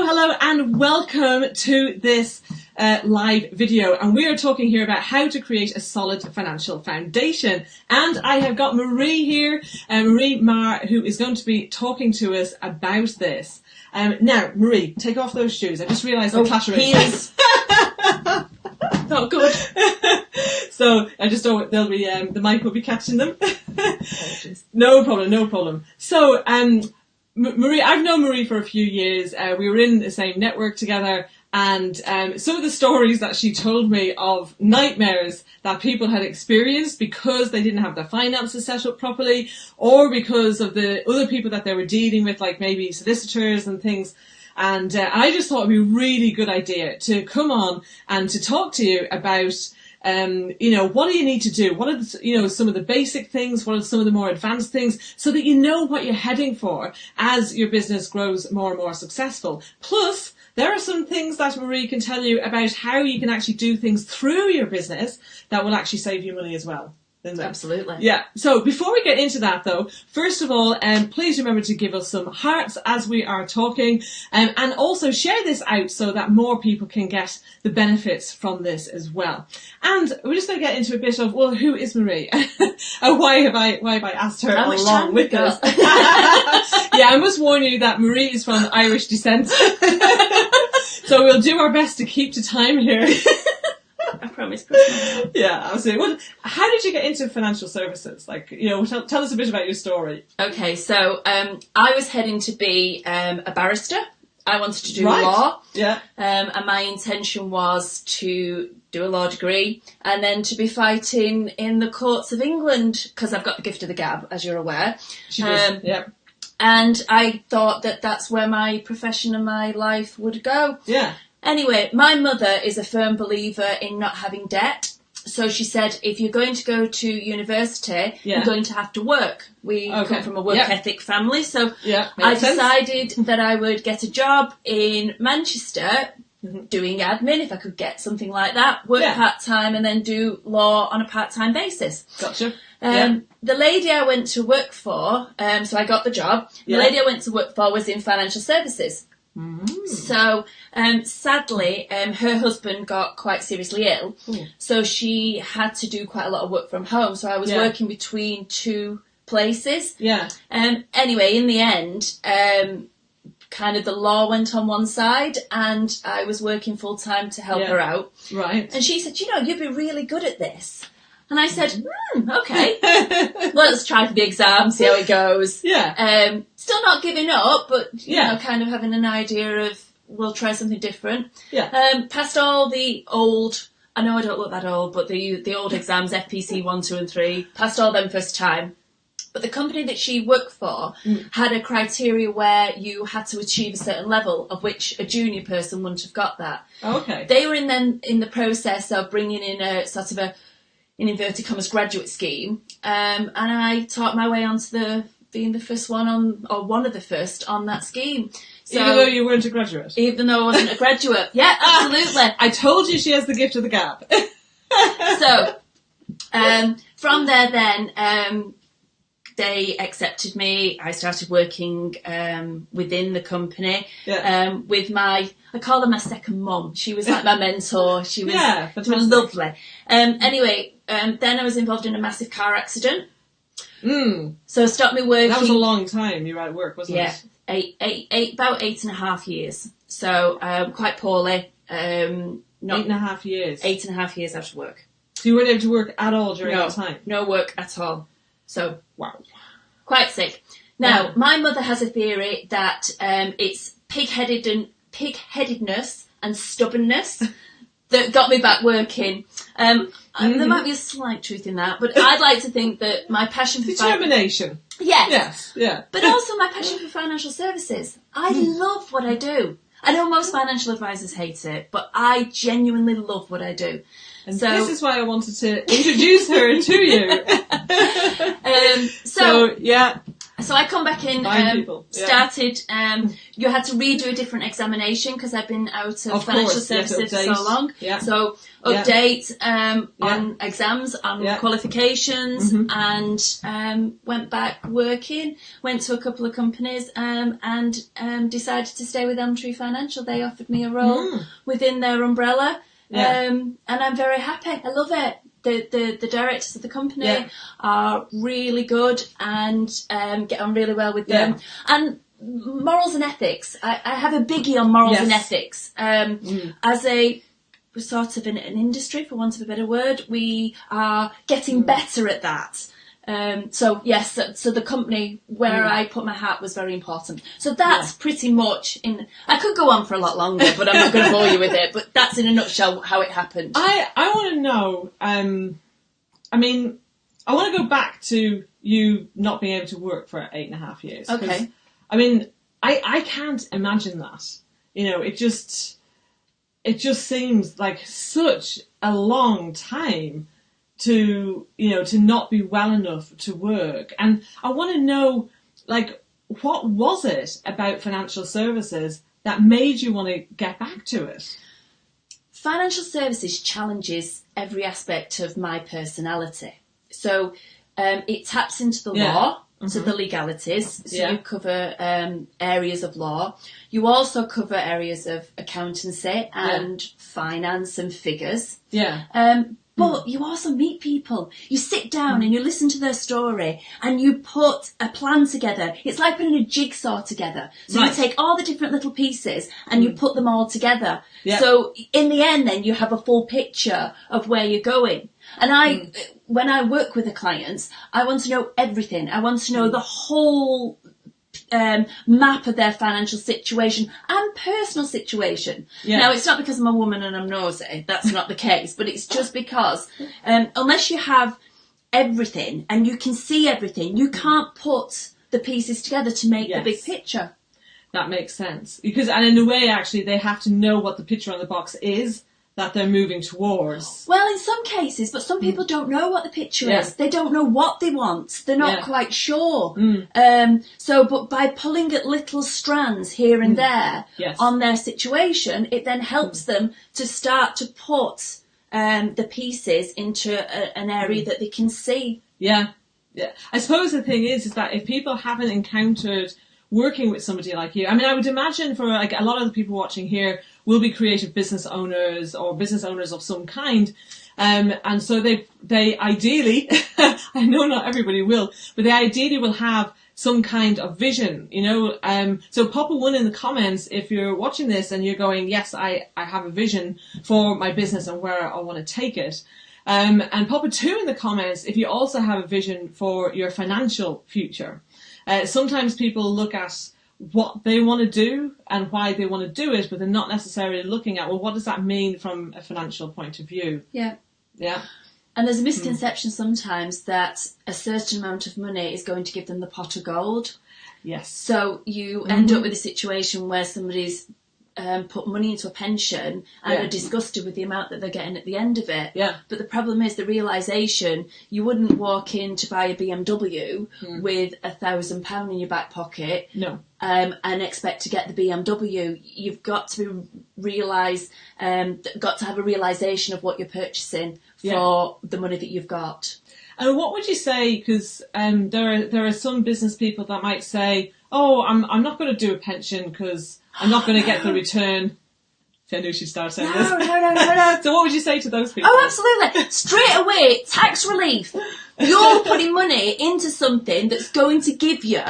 Hello and welcome to this live video, and we are talking here about how to create a solid financial foundation. And I have got Marie here, Marie Meagher, who is going to be talking to us about this. Now, Marie, take off those shoes. I just realised they're clattering. Heels. Not good. So I just thought they'll be the mic will be catching them. No problem. So Marie, I've known Marie for a few years. We were in the same network together, and some of the stories that she told me of nightmares that people had experienced because they didn't have their finances set up properly, or because of the other people that they were dealing with, like maybe solicitors and things. And I just thought it would be a really good idea to come on and to talk to you about what do you need to do? What are the, some of the basic things? What are some of the more advanced things? So that you know what you're heading for as your business grows more and more successful. Plus, there are some things that Marie can tell you about how you can actually do things through your business that will actually save you money as well. Absolutely. Yeah. So before we get into that, though, first of all, please remember to give us some hearts as we are talking, and also share this out so that more people can get the benefits from this as well. And we're just going to get into a bit of, well, who is Marie? And why have I asked her along with us? Yeah, I must warn you that Marie is from Irish descent, so we'll do our best to keep to time here. I promise. Yeah, absolutely. Well, how did you get into financial services? Tell us a bit about your story. Okay, so I was heading to be a barrister. I wanted to do law. Yeah. And my intention was to do a law degree and then to be fighting in the courts of England, because I've got the gift of the gab, as you're aware. She does. Yeah. And I thought that that's where my profession and my life would go. Yeah. Anyway, my mother is a firm believer in not having debt. So she said, if you're going to go to university, you're going to have to work. We come from a work ethic family. So I decided that I would get a job in Manchester doing admin, if I could get something like that, work part-time and then do law on a part-time basis. Gotcha. The lady I went to work for, so I got the job, the lady I went to work for was in financial services. So, sadly, her husband got quite seriously ill, so she had to do quite a lot of work from home. So I was working between two places. Yeah. Anyway, in the end, kind of the law went on one side, and I was working full time to help her out. Right. And she said, you'd be really good at this. And I said, okay, let's try for the exam, see how it goes. Yeah. Still not giving up, but, kind of having an idea of, we'll try something different. Yeah. Passed all the old, I know I don't look that old, but the old exams, FPC 1, 2 and 3, passed all them first time. But the company that she worked for had a criteria where you had to achieve a certain level, of which a junior person wouldn't have got that. Okay. They were in the process of bringing in a sort of in inverted commas, graduate scheme, and I taught my way onto being the first one on, or one of the first on that scheme. So, even though you weren't a graduate? Even though I wasn't a graduate. Yeah, absolutely. I told you she has the gift of the gab. So, from there then, they accepted me. I started working within the company with I call her my second mum. She was like my mentor. She was, she was lovely. Anyway, then I was involved in a massive car accident. So it stopped me working. That was a long time you were at work, wasn't it? Yeah, about 8.5 years. So quite poorly. 8.5 years? 8.5 years out of work. So you weren't able to work at all during that time? No work at all. So, wow. Quite sick. Now, my mother has a theory that it's pig-headedness and stubbornness that got me back working. There might be a slight truth in that, but I'd like to think that my passion for determination. Yes. Yeah. But also my passion for financial services. I love what I do. I know most financial advisors hate it, but I genuinely love what I do. And so, this is why I wanted to introduce her to you. So I come back in, started, you had to redo a different examination because I've been out of financial services for so long. Yeah. So update on exams, on qualifications, and went back working, went to a couple of companies and decided to stay with Elmtree Financial. They offered me a role within their umbrella, and I'm very happy. I love it. The directors of the company are really good and get on really well with them. And morals and ethics. I have a biggie on morals and ethics. As a sort of an industry, for want of a better word, we are getting better at that. So the company where I put my hat was very important. So that's pretty much I could go on for a lot longer, but I'm not going to bore you with it. But that's in a nutshell how it happened. I want to know, I want to go back to you not being able to work for 8.5 years. Okay. I can't imagine that. It just seems like such a long time to not be well enough to work. And I want to know, what was it about financial services that made you want to get back to it? Financial services challenges every aspect of my personality. So it taps into the law, so the legalities. So you cover areas of law. You also cover areas of accountancy and finance and figures. But you also meet people. You sit down and you listen to their story and you put a plan together. It's like putting a jigsaw together. So you take all the different little pieces and you put them all together. So in the end then you have a full picture of where you're going. And when I work with the clients, I want to know everything. I want to know the whole map of their financial situation and personal situation. Now, it's not because I'm a woman and I'm nosy. That's not the case. But it's just because unless you have everything and you can see everything, you can't put the pieces together to make the big picture. That makes sense. And in a way, actually, they have to know what the picture on the box is that they're moving towards. Well, in some cases, but some people don't know what the picture is. They don't know what they want. They're not quite sure. But by pulling at little strands here and there on their situation, it then helps them to start to put the pieces into an area that they can see. Yeah. I suppose the thing is that if people haven't encountered working with somebody like you, I would imagine for a lot of the people watching here will be creative business owners or business owners of some kind. And so they ideally, I know not everybody will, but they ideally will have some kind of vision, So pop a 1 in the comments if you're watching this and you're going, yes, I have a vision for my business and where I want to take it. And pop a 2 in the comments if you also have a vision for your financial future. Sometimes people look at what they want to do and why they want to do it, but they're not necessarily looking at, well, what does that mean from a financial point of view? Yeah. And there's a misconception sometimes that a certain amount of money is going to give them the pot of gold. Yes. So you end up with a situation where somebody's put money into a pension and are disgusted with the amount that they're getting at the end of it. But the problem is the realisation, you wouldn't walk in to buy a BMW with £1,000 in your back pocket and expect to get the BMW. You've got to got to have a realisation of what you're purchasing for the money that you've got. And what would you say, because there are some business people that might say, oh, I'm not going to do a pension because I'm not going to get the return. I knew she'd start saying this. No. So what would you say to those people? Oh, absolutely. Straight away, tax relief. You're putting money into something that's going to give you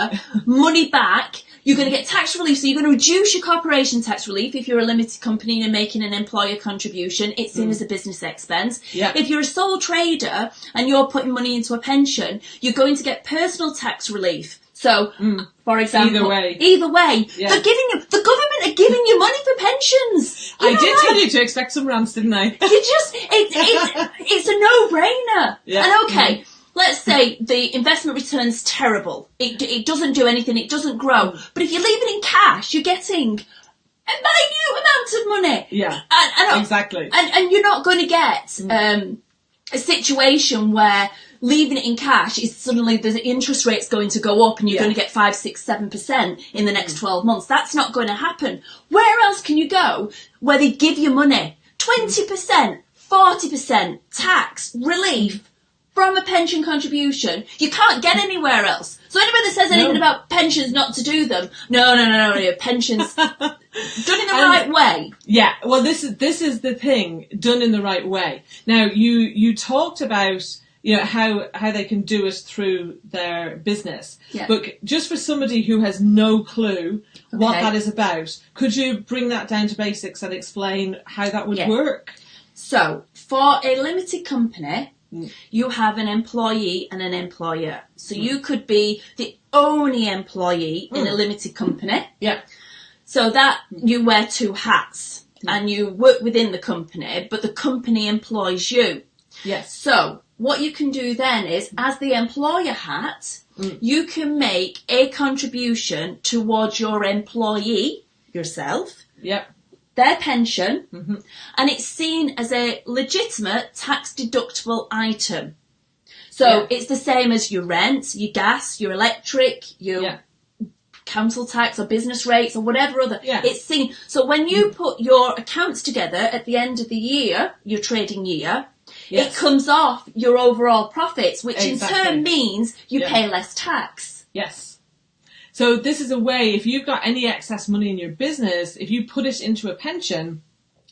money back. You're going to get tax relief, so you're going to reduce your corporation tax relief. If you're a limited company and you're making an employer contribution, it's seen as a business expense. If you're a sole trader and you're putting money into a pension, you're going to get personal tax relief. So, for example, either way, they're giving you, the government are giving you money for pensions. I did tell you to expect some rants, didn't I? It's a no-brainer. And let's say the investment return's terrible. It doesn't do anything. It doesn't grow. But if you leave it in cash, you're getting a minute amount of money. Exactly. And you're not going to get a situation where leaving it in cash is suddenly the interest rate's going to go up and you're going to get 5, 6, 7% in the next 12 months. That's not going to happen. Where else can you go where they give you money? 20%, 40% tax relief from a pension contribution. You can't get anywhere else. So anybody that says anything about pensions not to do them, no, pensions done in the right way. Yeah, well, this is the thing, done in the right way. Now, you talked about, you know, how they can do it through their business. Yeah. But just for somebody who has no clue what that is about, could you bring that down to basics and explain how that would work? So, for a limited company, you have an employee and an employer. So you could be the only employee in a limited company. Yeah. So that you wear 2 hats and you work within the company, but the company employs you. Yes. So what you can do then is, as the employer hat, you can make a contribution towards your employee, yourself. Yep. Their pension, and it's seen as a legitimate tax-deductible item. So it's the same as your rent, your gas, your electric, your council tax or business rates or whatever other. Yeah. It's seen. So when you put your accounts together at the end of the year, your trading year, it comes off your overall profits, which in turn means you pay less tax. Yes. So this is a way, if you've got any excess money in your business, if you put it into a pension,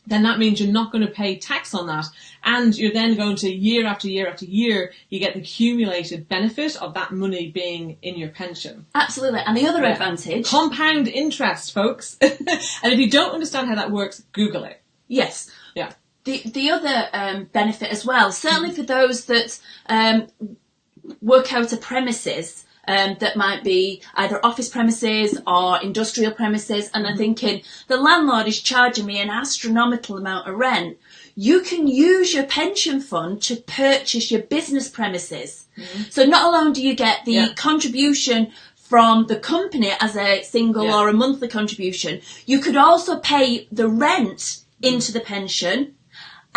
then that means you're not going to pay tax on that. And you're then going to, year after year after year, you get the accumulated benefit of that money being in your pension. Absolutely. And the other advantage... Compound interest, folks. And if you don't understand how that works, Google it. Yes. Yeah. The other benefit as well, certainly for those that work out of premises, that might be either office premises or industrial premises, and they're thinking, the landlord is charging me an astronomical amount of rent. You can use your pension fund to purchase your business premises. So not alone do you get the contribution from the company as a single or a monthly contribution, you could also pay the rent into the pension,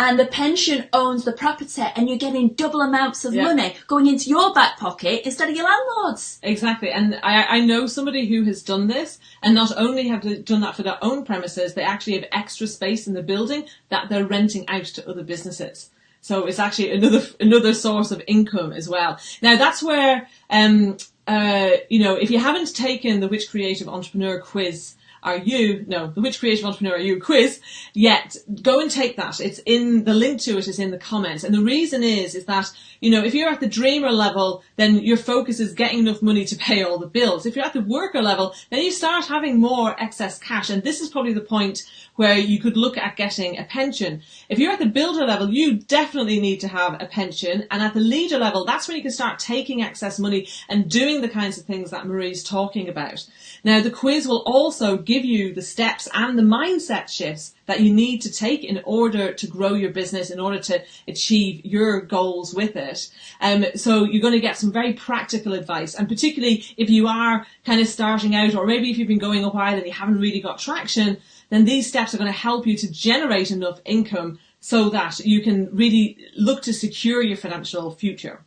and the pension owns the property, and you're getting double amounts of money going into your back pocket instead of your landlord's. Exactly. And I know somebody who has done this, and not only have they done that for their own premises, they actually have extra space in the building that they're renting out to other businesses. So it's actually another source of income as well. Now that's where, if you haven't taken the Which Creative Entrepreneur quiz, the Which Creative Entrepreneur Are You quiz yet, go and take that. It's in, the link to it is in the comments. And the reason is that, if you're at the dreamer level, then your focus is getting enough money to pay all the bills. If you're at the worker level, then you start having more excess cash. And this is probably the point where you could look at getting a pension. If you're at the builder level, you definitely need to have a pension. And at the leader level, that's when you can start taking excess money and doing the kinds of things that Marie's talking about. Now, the quiz will also give you the steps and the mindset shifts that you need to take in order to grow your business, in order to achieve your goals with it. So you're going to get some very practical advice, and particularly if you are kind of starting out, or maybe if you've been going a while and you haven't really got traction, then these steps are going to help you to generate enough income so that you can really look to secure your financial future.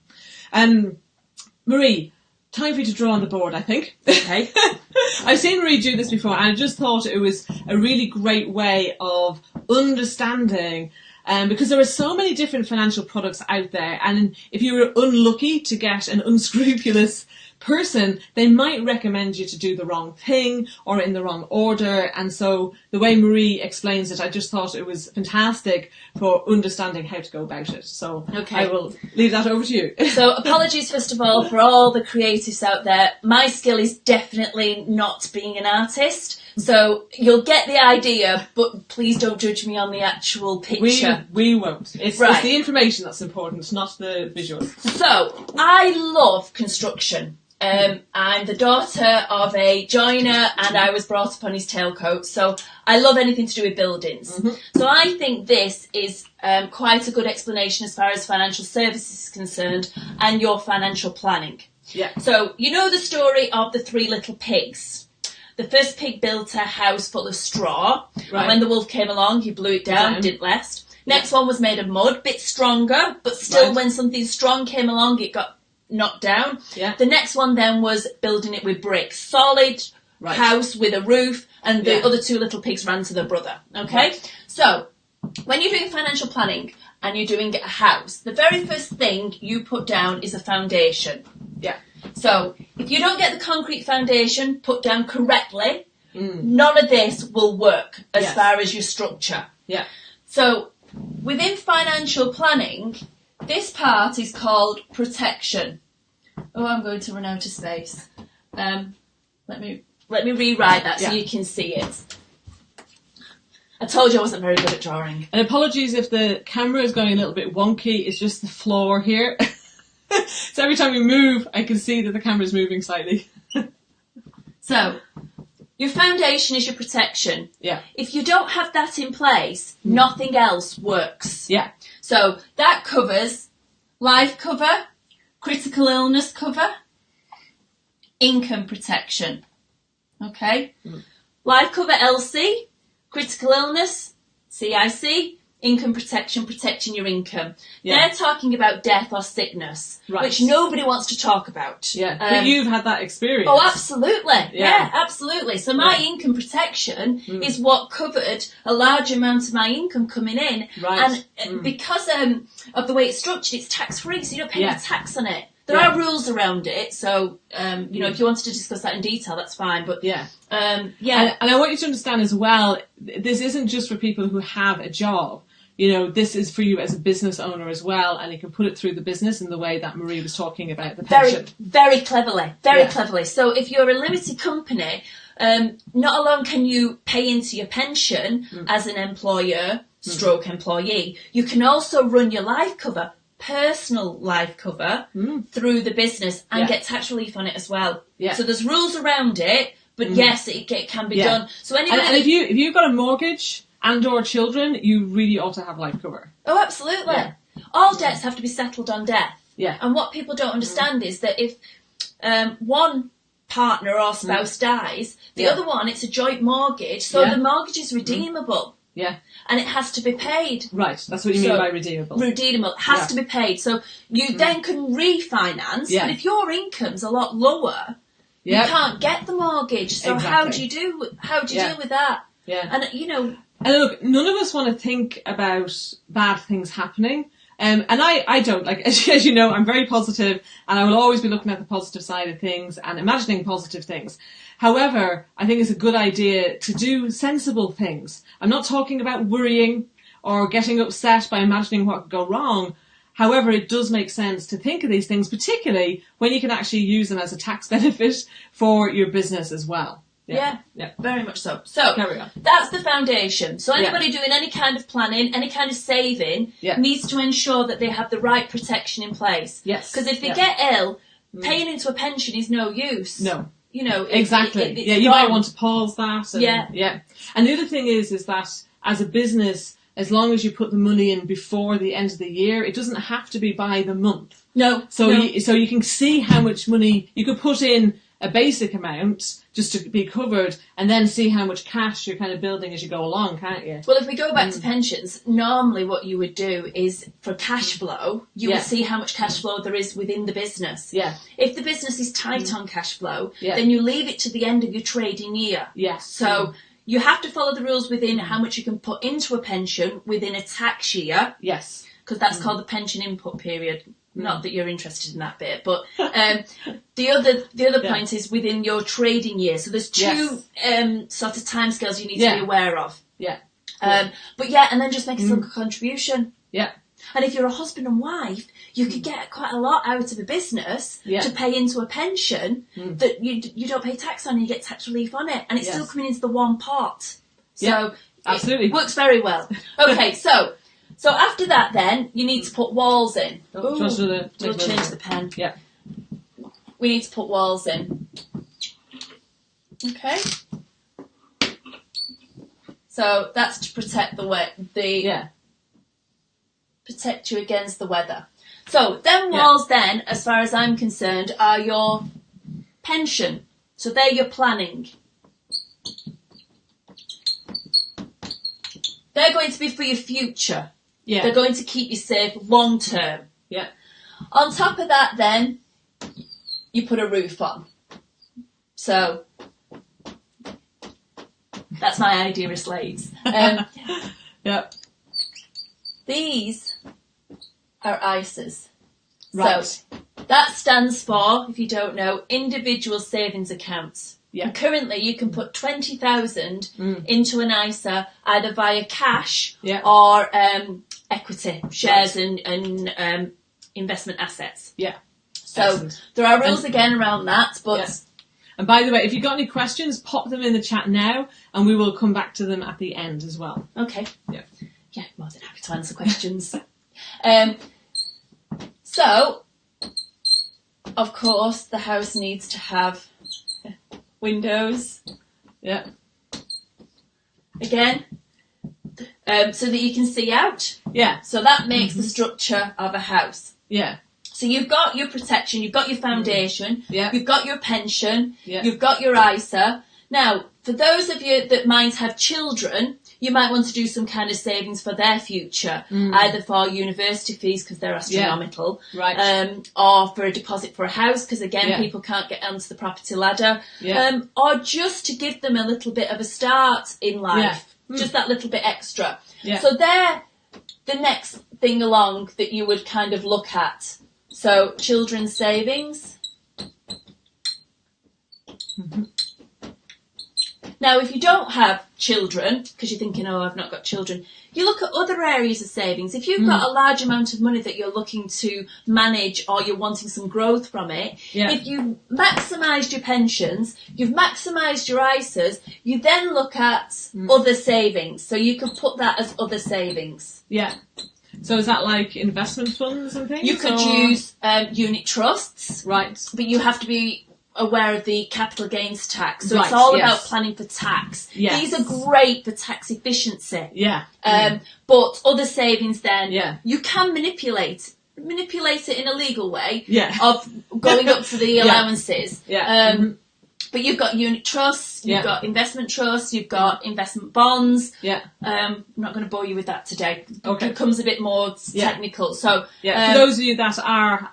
Marie, time for you to draw on the board, I think. Okay. I've seen Marie do this before, and I just thought it was a really great way of understanding, because there are so many different financial products out there, and if you were unlucky to get an unscrupulous person, they might recommend you to do the wrong thing or in the wrong order. And so the way Marie explains it, I just thought it was fantastic for understanding how to go about it. So I will leave that over to you. So apologies first of all for all the creatives out there. My skill is definitely not being an artist. So you'll get the idea, but please don't judge me on the actual picture. We won't. It's the information that's important, not the visuals. So I love construction. I'm the daughter of a joiner, and I was brought up on his tailcoat, so I love anything to do with buildings. So I think this is quite a good explanation as far as financial services is concerned and your financial planning. Yeah. So you know the story of the 3 little pigs. The first pig built a house full of straw, and when the wolf came along, he blew it down, didn't last. Next one was made of mud, bit stronger, but still Right. when something strong came along, it got knocked down. Yeah. The next one then was building it with bricks. Solid Right. house with a roof, and the Yeah. other two little pigs ran to their brother. Okay? Right. So, when you're doing financial planning and you're doing a house, the very first thing you put down is a foundation. Yeah. So, if you don't get the concrete foundation put down correctly, none of this will work as Yes. far as your structure. Yeah. So, within financial planning, this part is called protection. Oh, I'm going to run out of space. Let me rewrite that so Yeah. you can see it. I told you I wasn't very good at drawing. And apologies if the camera is going a little bit wonky. It's just the floor here. So every time we move, I can see that the camera is moving slightly. So, your foundation is your protection. Yeah. If you don't have that in place, nothing else works. Yeah. So, that covers life cover, critical illness cover, income protection. Okay? Life cover LC, critical illness CIC, income protection, protecting your income. Yeah. They're talking about death or sickness, Right. which nobody wants to talk about. Yeah. But you've had that experience. Oh, absolutely. Yeah, Yeah. absolutely. So my Right. income protection is what covered a large amount of my income coming in. Right. And because of the way it's structured, it's tax-free, so you don't pay Yeah. any tax on it. There Yeah. are rules around it, so, if you wanted to discuss that in detail, that's fine. But, Yeah. yeah. And I want you to understand as well, this isn't just for people who have a job. This is for you as a business owner as well, and you can put it through the business in the way that Marie was talking about the pension. Very cleverly. Very Yeah. cleverly. So if you're a limited company, not alone can you pay into your pension as an employer stroke employee, you can also run your life cover, personal life cover, through the business and Yeah. get tax relief on it as well. Yeah. So there's rules around it, but yes, it can be Yeah. done. So anybody... And if you've got a mortgage and or children, you really ought to have life cover. Oh, absolutely. Yeah. All debts have to be settled on death. Yeah. And what people don't understand is that if one partner or spouse dies, the Yeah. other one, it's a joint mortgage, so Yeah. the mortgage is redeemable Yeah. and it has to be paid. Right. That's what you mean So- by redeemable. Redeemable, has Yeah. to be paid. So you then can refinance, Yeah. but if your income's a lot lower, Yeah. you can't get the mortgage. So how do you deal with that? Yeah. And And look, none of us want to think about bad things happening. And I don't. Like, as you know, I'm very positive, and I will always be looking at the positive side of things and imagining positive things. However, I think it's a good idea to do sensible things. I'm not talking about worrying or getting upset by imagining what could go wrong. However, it does make sense to think of these things, particularly when you can actually use them as a tax benefit for your business as well. yeah, Yeah. very much so. So Carry on. that's the foundation. So anybody doing any kind of planning, any kind of saving, Yeah. needs to ensure that they have the right protection in place. Yes. Because if they Yeah. get ill, paying into a pension is no use. No. Exactly. Exactly. You might want to pause that. And, Yeah. And the other thing is that as a business, as long as you put the money in before the end of the year, it doesn't have to be by the month. No. So no. you can see how much money you could put in a basic amount just to be covered, and then see how much cash you're kind of building as you go along, can't you? Well, if we go back to pensions, normally what you would do is for cash flow, you Yeah. would see how much cash flow there is within the business. Yeah. If the business is tight on cash flow, Yeah. then you leave it to the end of your trading year. Yes. So you have to follow the rules within how much you can put into a pension within a tax year, Yes. because that's called the pension input period. Not that you're interested in that bit, but the other point is within your trading year. So there's two sort of timescales you need to be aware of. Yeah. But yeah, and then just make a simple contribution. Yeah. And if you're a husband and wife, you could get quite a lot out of a business to pay into a pension that you don't pay tax on, and you get tax relief on it, and it's still coming into the one pot. So absolutely. it works very well. Okay, so after that, then you need to put walls in. Oh, just for the- We'll change the pen. Yeah. We need to put walls in. Okay. So that's to protect protect you against the weather. So them walls then, as far as I'm concerned, are your pension. So they're your planning. They're going to be for your future. Yeah. They're going to keep you safe long term. Yeah. On top of that, then, you put a roof on. So, that's my idea of slates. Yeah. These are ISAs. Right. So, that stands for, if you don't know, individual savings accounts. Yeah. And currently, you can put 20,000 into an ISA either via cash or equity, shares and investment assets. Yeah. So Excellent. there are rules again around that, but... Yeah. And by the way, if you've got any questions, pop them in the chat now, and we will come back to them at the end as well. Okay. Yeah. Yeah, more than happy to answer questions. So, of course, the house needs to have windows. Yeah. Again, so that you can see out. Yeah. So that makes the structure of a house. Yeah. So you've got your protection, you've got your foundation, you've got your pension, you've got your ISA. Now, for those of you that might have children, you might want to do some kind of savings for their future, either for university fees because they're astronomical, right? Or for a deposit for a house because again people can't get onto the property ladder, or just to give them a little bit of a start in life, just that little bit extra. Yeah. So they're the next thing along that you would kind of look at. So children's savings. Now, if you don't have children, because you're thinking, oh, I've not got children, you look at other areas of savings. If you've got a large amount of money that you're looking to manage or you're wanting some growth from it, if you've maximised your pensions, you've maximised your ISAs, you then look at other savings. So you could put that as other savings. Yeah. So is that like investment funds and things? You could use unit trusts. Right. But you have to be aware of the capital gains tax. So Right, it's all yes. about planning for tax. Yes. These are great for tax efficiency. Yeah. But other savings then, Yeah. you can manipulate it in a legal way Yeah. of going up to the allowances. Yeah. But you've got unit trusts, you've Yeah. got investment trusts, you've got investment bonds. Yeah. I'm not going to bore you with that today. Okay. It becomes a bit more technical. So Yeah, for those of you that are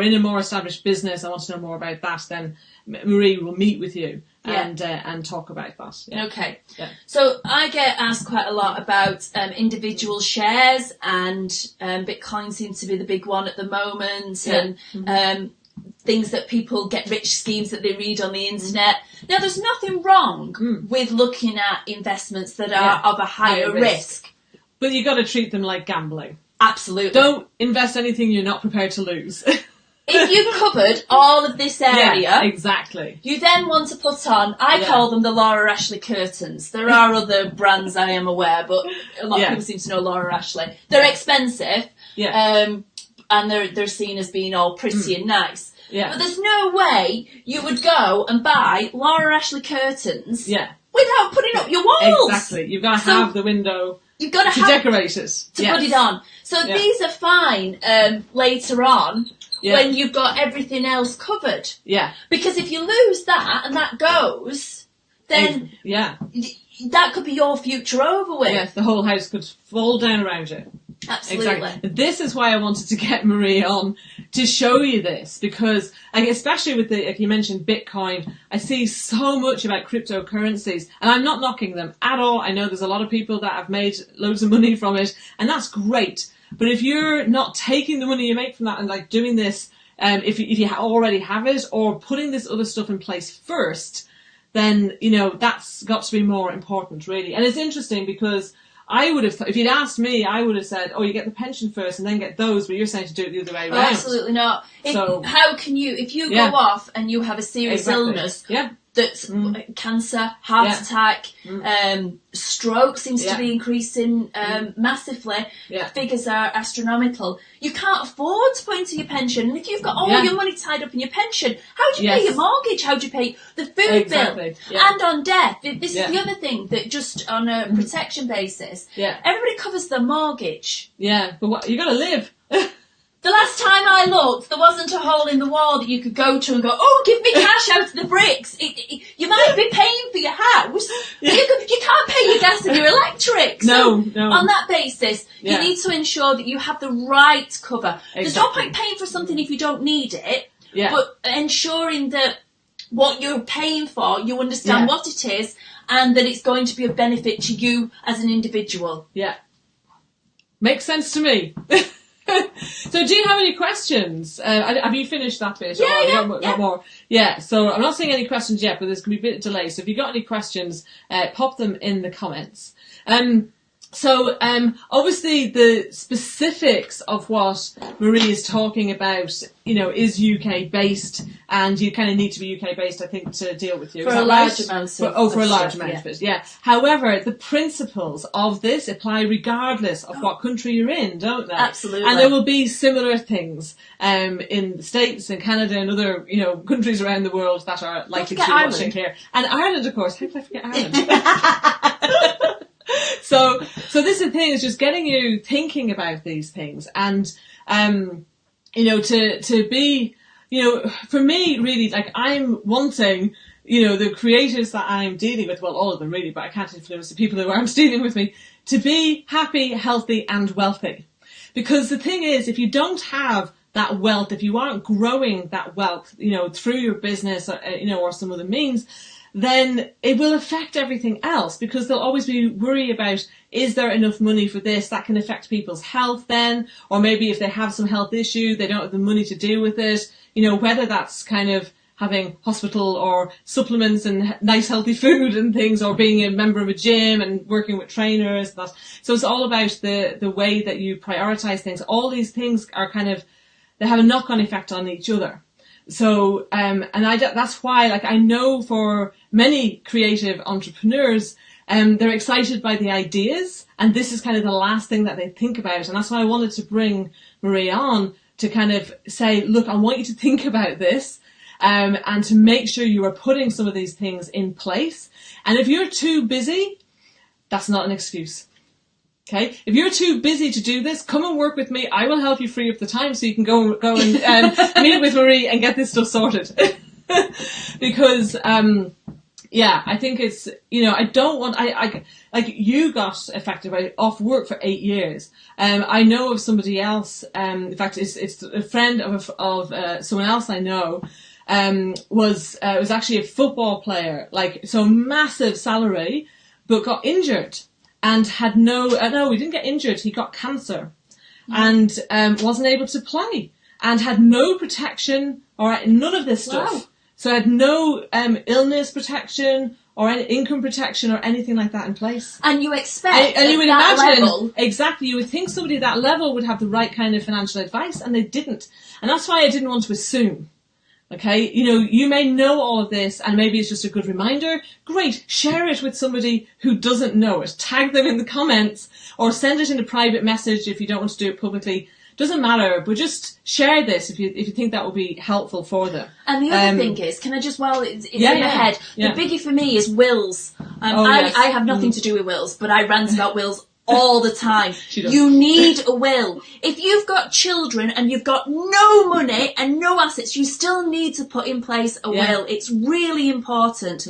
in a more established business and want to know more about that, then Marie will meet with you and talk about that. Yeah. Okay. Yeah. So I get asked quite a lot about individual shares, and Bitcoin seems to be the big one at the moment, and things that people get rich schemes that they read on the internet. Now, there's nothing wrong with looking at investments that are of a higher risk. But you've got to treat them like gambling. Absolutely. Don't invest anything you're not prepared to lose. If you've covered all of this area, Yeah, exactly. you then want to put on, I call them the Laura Ashley curtains. There are other brands I am aware, but a lot of people seem to know Laura Ashley. They're expensive, and they're seen as being all pretty and nice. Yeah. But there's no way you would go and buy Laura Ashley curtains without putting up your walls. Exactly. You've got to have the window you've got to decorate it. To put it on. So these are fine later on when you've got everything else covered. Yeah. Because if you lose that and that goes, then that could be your future over with. Yes, the whole house could fall down around you. Absolutely. Exactly. This is why I wanted to get Marie on to show you this, because especially with like you mentioned Bitcoin, I see so much about cryptocurrencies, and I'm not knocking them at all. I know there's a lot of people that have made loads of money from it, and that's great. But if you're not taking the money you make from that and like doing this, if you already have it, or putting this other stuff in place first, then that's got to be more important, really. And it's interesting because I would have, if you'd asked me, I would have said, you get the pension first and then get those, but you're saying to do it the other way around. Absolutely not. How can you, if you go off and you have a serious illness, that's cancer, heart attack, stroke seems to be increasing massively. Figures are astronomical. You can't afford to put into your pension. And if you've got all your money tied up in your pension, how do you pay your mortgage? How do you pay the food bill? And on death, this is the other thing, that just on a protection basis, everybody covers their mortgage. Yeah, but you got to live. The last time I looked, there wasn't a hole in the wall that you could go to and go, give me cash out of the bricks. You might be paying for your house, but you can't pay your gas and your electric. quick. No, So no. on that basis, Yeah. you need to ensure that you have the right cover. There's no Exactly. point paying for something if you don't need it, Yeah. but ensuring that what you're paying for, you understand Yeah. what it is, and that it's going to be of benefit to you as an individual. Yeah. Makes sense to me. So do you have any questions? Have you finished that bit? Yeah, Or have you yeah, got more? Yeah, so I'm not seeing any questions yet, but there's going to be a bit of delay. So if you've got any questions, pop them in the comments. So obviously the specifics of what Marie is talking about, is UK based, and you kind of need to be UK based, I think, to deal with you. For Is a that large right? amount For a large stuff, amount yeah. of it, yeah. However, the principles of this apply regardless of what country you're in, don't they? Absolutely. And there will be similar things in the States and Canada and other, countries around the world that are likely to be Ireland. watching here. And Ireland, of course. How could I forget Ireland? So this is the thing, is just getting you thinking about these things, and to be, for me, really, like, I'm wanting, the creatives that I'm dealing with, well, all of them really, but I can't influence the people who aren't dealing with me, to be happy, healthy, and wealthy. Because the thing is, if you don't have that wealth, if you aren't growing that wealth, through your business, or some other means, then it will affect everything else, because they'll always be worried about, is there enough money for this? That can affect people's health then, or maybe if they have some health issue, they don't have the money to deal with it, whether that's kind of having hospital or supplements and nice healthy food and things, or being a member of a gym and working with trainers and that. So it's all about the way that you prioritize things. All these things are they have a knock-on effect on each other. So, that's why, like, I know for many creative entrepreneurs, they're excited by the ideas, and this is kind of the last thing that they think about. And that's why I wanted to bring Marie on to kind of say, look, I want you to think about this, and to make sure you are putting some of these things in place. And if you're too busy, that's not an excuse. Okay, if you're too busy to do this, come and work with me. I will help you free up the time so you can go and meet with Marie and get this stuff sorted. Because, I think it's, I don't want, like, you got affected off work for 8 years. I know of somebody else, in fact, it's a friend of someone else I know, was actually a football player, like, so massive salary, but got injured. And had no, he didn't get injured, he got cancer, and wasn't able to play, and had no protection or none of this stuff. Wow. So had no illness protection or any income protection or anything like that in place. And you expect And you would that imagine, level. exactly, you would think somebody at that level would have the right kind of financial advice, and they didn't. And that's why I didn't want to assume. Okay, you may know all of this, and maybe it's just a good reminder. Great, share it with somebody who doesn't know it. Tag them in the comments, or send it in a private message if you don't want to do it publicly. Doesn't matter, but just share this if you think that will be helpful for them. And the other thing is, can I just, while it's in my head, yeah. the biggie for me is wills. Yes. I have nothing to do with wills, but I rant about wills all the time. She does. You need a will. If you've got children and you've got no money and no assets, you still need to put in place a will. It's really important.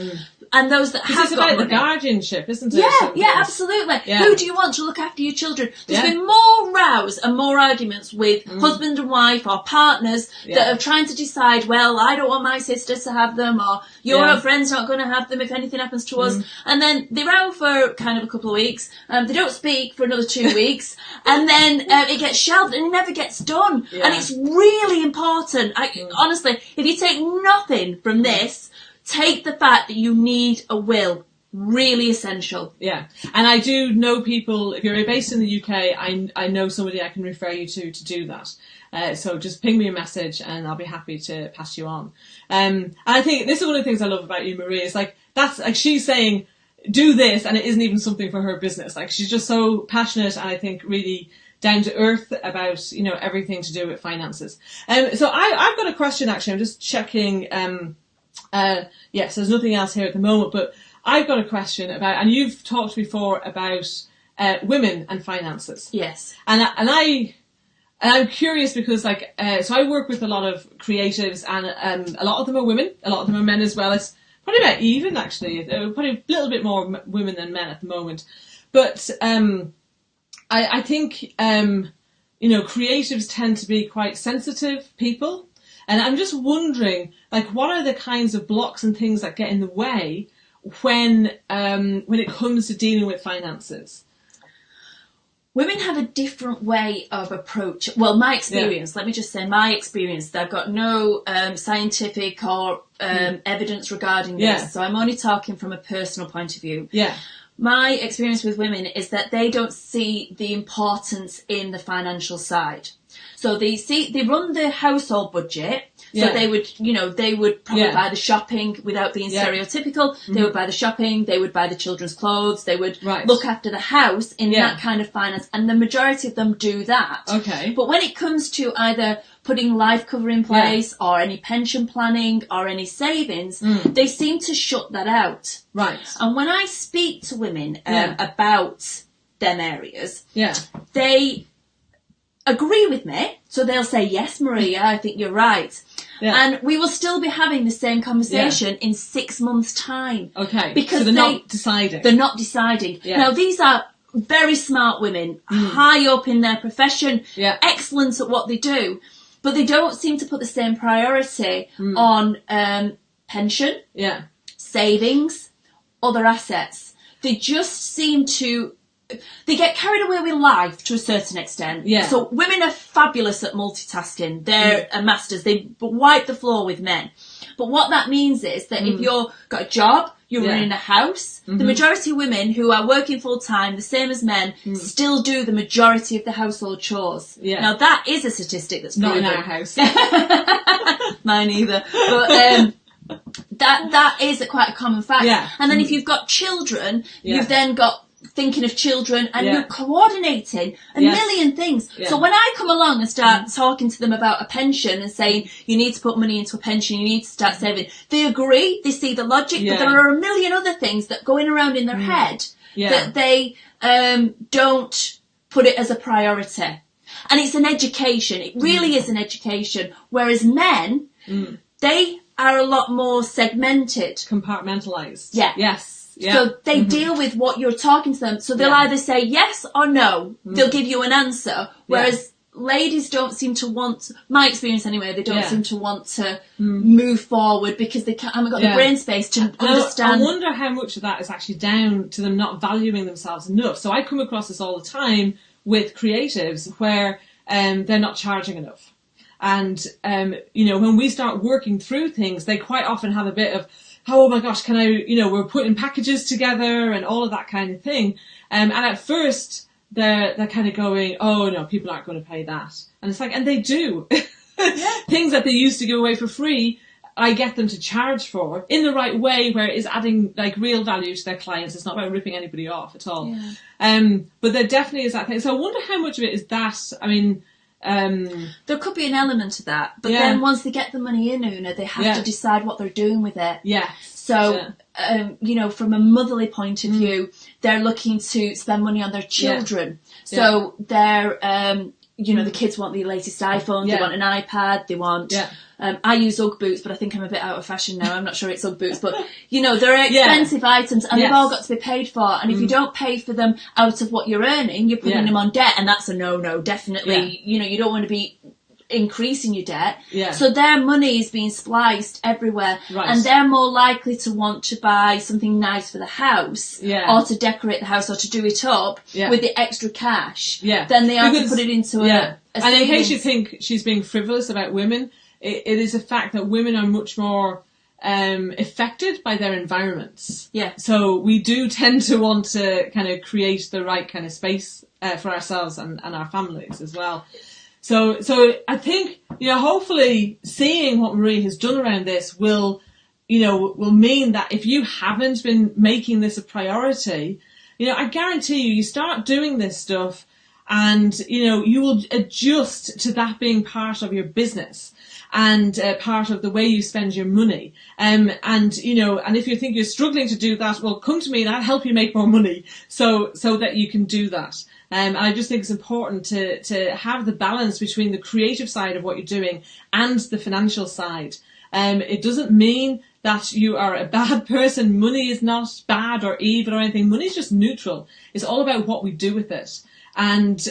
And those that have it's got about money. the guardianship, isn't it? Yeah, absolutely. Yeah. Who do you want to look after your children? There's Yeah. been more rows and more arguments with husband and wife or partners that are trying to decide, well, I don't want my sister to have them, or your friend's not going to have them if anything happens to us. And then they row for kind of a couple of weeks. They don't speak for another 2 weeks. And then it gets shelved and it never gets done. Yeah. And it's really important. Honestly, if you take nothing from this, take the fact that you need a will. Really essential. Yeah, and I do know people, if you're based in the UK, I know somebody I can refer you to do that. So just ping me a message and I'll be happy to pass you on. And I think this is one of the things I love about you, Marie, is that's she's saying, do this, and it isn't even something for her business. Like, she's just so passionate, and I think really down to earth about, everything to do with finances. So I've got a question, actually. I'm just checking, yes, there's nothing else here at the moment, but I've got a question about, and you've talked before about women and finances. Yes. And I'm curious because, so I work with a lot of creatives, and a lot of them are women, a lot of them are men as well. It's probably about even, actually. Probably a little bit more women than men at the moment. But I think, you know, creatives tend to be quite sensitive people. And I'm just wondering, like, what are the kinds of blocks and things that get in the way when it comes to dealing with finances? Women have a different way of approach. Well, my experience, let me just say my experience. I've got no scientific or evidence regarding this, so I'm only talking from a personal point of view. Yeah. My experience with women is that they don't see the importance in the financial side. So they run the household budget. So they would probably buy the shopping without being stereotypical. Mm-hmm. They would buy the shopping. They would buy the children's clothes. They would look after the house in that kind of finance. And the majority of them do that. Okay. But when it comes to either putting life cover in place or any pension planning or any savings, they seem to shut that out. Right. And when I speak to women about them areas, they agree with me. So they'll say, yes, Maria, I think you're right. Yeah. And we will still be having the same conversation in 6 months' time. Okay. Because so they're not deciding. They're not deciding. Yeah. Now, these are very smart women, high up in their profession, excellent at what they do, but they don't seem to put the same priority on pension, savings, other assets. They just seem to... They get carried away with life to a certain extent. Yeah. So women are fabulous at multitasking. They're masters. They wipe the floor with men. But what that means is that if you've got a job, you're running a house, the majority of women who are working full time, the same as men, still do the majority of the household chores. Yeah. Now that is a statistic that's not proven. in our house. Mine either. But that is quite a common fact. Yeah. And then if you've got children, you've then got thinking of children and you're coordinating a million things. Yeah. So when I come along and start talking to them about a pension and saying you need to put money into a pension, you need to start saving, they agree, they see the logic, but there are a million other things that going around in their head that they don't put it as a priority. And it's an education. It really is an education. Whereas men, they are a lot more segmented. Compartmentalised. Yeah. Yes. Yeah. So they deal with what you're talking to them. So they'll either say yes or no. They'll give you an answer. Whereas ladies don't seem to want, my experience anyway, they don't seem to want to move forward because they haven't got the brain space to understand. I wonder how much of that is actually down to them not valuing themselves enough. So I come across this all the time with creatives where they're not charging enough. And, you know, when we start working through things, they quite often have a bit of, oh my gosh, can I, you know, we're putting packages together and all of that kind of thing. And at first they're kind of going, oh no, people aren't going to pay that. And it's like, and they do. Things that they used to give away for free, I get them to charge for in the right way where it is adding like real value to their clients. It's not about ripping anybody off at all. Yeah. But there definitely is that thing. So I wonder how much of it is that, I mean, there could be an element of that, but then once they get the money in, Una, they have to decide what they're doing with it. Yeah. So, you know, from a motherly point of view, they're looking to spend money on their children. So they're, you know, the kids want the latest iPhone, they want an iPad, they want... I use Ugg boots, but I think I'm a bit out of fashion now. I'm not sure it's Ugg boots, but, you know, they're expensive items and they've all got to be paid for. And if you don't pay for them out of what you're earning, you're putting them on debt. And that's a no-no, definitely. You know, you don't want to be increasing your debt. So their money is being spliced everywhere. Right. And they're more likely to want to buy something nice for the house or to decorate the house or to do it up with the extra cash than they are to put it into a and in case you think she's being frivolous about women, it is a fact that women are much more affected by their environments. Yeah. So we do tend to want to kind of create the right kind of space for ourselves and our families as well. So I think, you know, hopefully seeing what Marie has done around this will mean that if you haven't been making this a priority, you know, I guarantee you start doing this stuff and, you know, you will adjust to that being part of your business and part of the way you spend your money. And, you know, and if you think you're struggling to do that, well, come to me and I'll help you make more money so that you can do that. And I just think it's important to have the balance between the creative side of what you're doing and the financial side. It doesn't mean that you are a bad person. Money is not bad or evil or anything. Money is just neutral. It's all about what we do with it. And,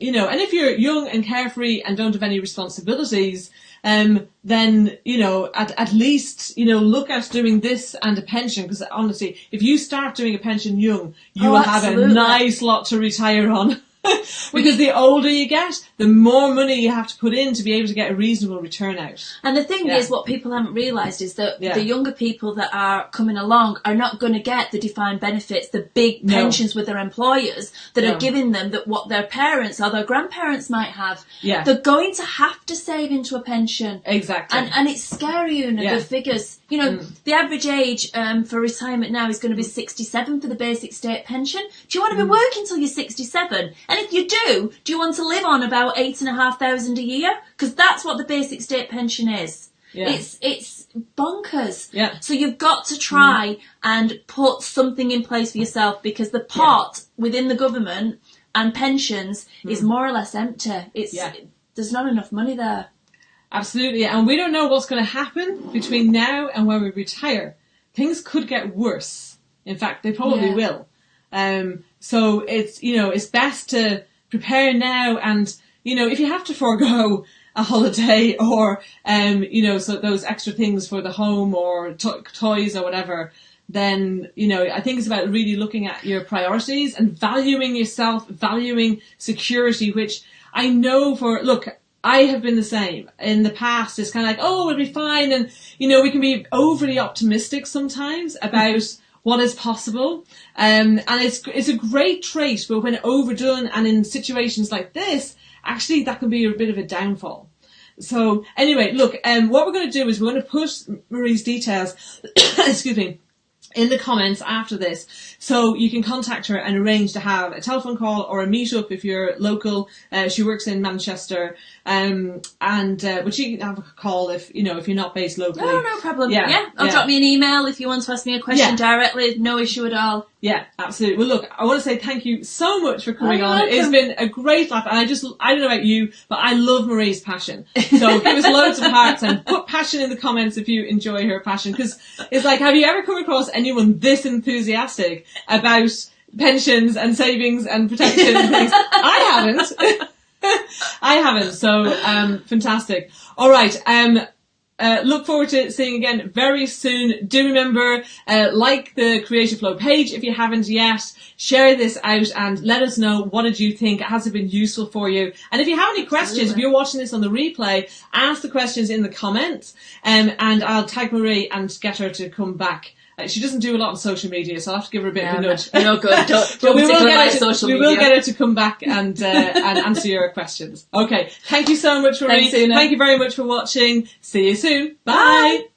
you know, and if you're young and carefree and don't have any responsibilities, then, you know, at least, you know, look at doing this and a pension. Because honestly, if you start doing a pension young, you will have a nice lot to retire on. Because the older you get, the more money you have to put in to be able to get a reasonable return out. And the thing is, what people haven't realised is that the younger people that are coming along are not going to get the defined benefits, the big pensions with their employers that are giving them that what their parents or their grandparents might have. Yeah. They're going to have to save into a pension. Exactly. And it's scary, you know, the figures. You know, the average age for retirement now is going to be 67 for the basic state pension. Do you want to be working till you're 67? And if you do you want to live on about $8,500 a year? Because that's what the basic state pension is. Yeah. It's bonkers. Yeah. So you've got to try and put something in place for yourself, because the pot within the government and pensions is more or less empty. There's not enough money there. Absolutely. And we don't know what's going to happen between now and when we retire. Things could get worse. In fact, they probably will. So it's, you know, it's best to prepare now, and, you know, if you have to forego a holiday or, you know, so those extra things for the home or toys or whatever, then, you know, I think it's about really looking at your priorities and valuing yourself, valuing security, which I know I have been the same in the past. It's kind of like, oh, it'll be fine. And, you know, we can be overly optimistic sometimes about what is possible. And it's a great trait, but when overdone and in situations like this, actually that can be a bit of a downfall. So anyway, look, what we're going to do is we're going to put Marie's details, excuse me, in the comments after this, so you can contact her and arrange to have a telephone call or a meet-up if you're local. She works in Manchester, but you can have a call if you're not based locally. Oh, no problem. Drop me an email if you want to ask me a question directly. No issue at all. Yeah, absolutely. Well, look, I want to say thank you so much for coming on. Welcome. It's been a great laugh, and I don't know about you, but I love Marie's passion. So give us loads of hearts and put passion in the comments if you enjoy her passion, because it's like, have you ever come across anyone this enthusiastic about pensions and savings and protection and things? I haven't. So, fantastic. All right. Look forward to seeing again very soon. Do remember, like the Creative Flow page if you haven't yet. Share this out and let us know, what did you think? Has it been useful for you? And if you have any questions, if you're watching this on the replay, ask the questions in the comments, and I'll tag Marie and get her to come back. She doesn't do a lot on social media, so I'll have to give her a bit of a nudge. No good. Don't we will get her to come back and answer your questions. Okay. Thanks so much, Marie. Thanks, Una. Thank you very much for watching. See you soon. Bye.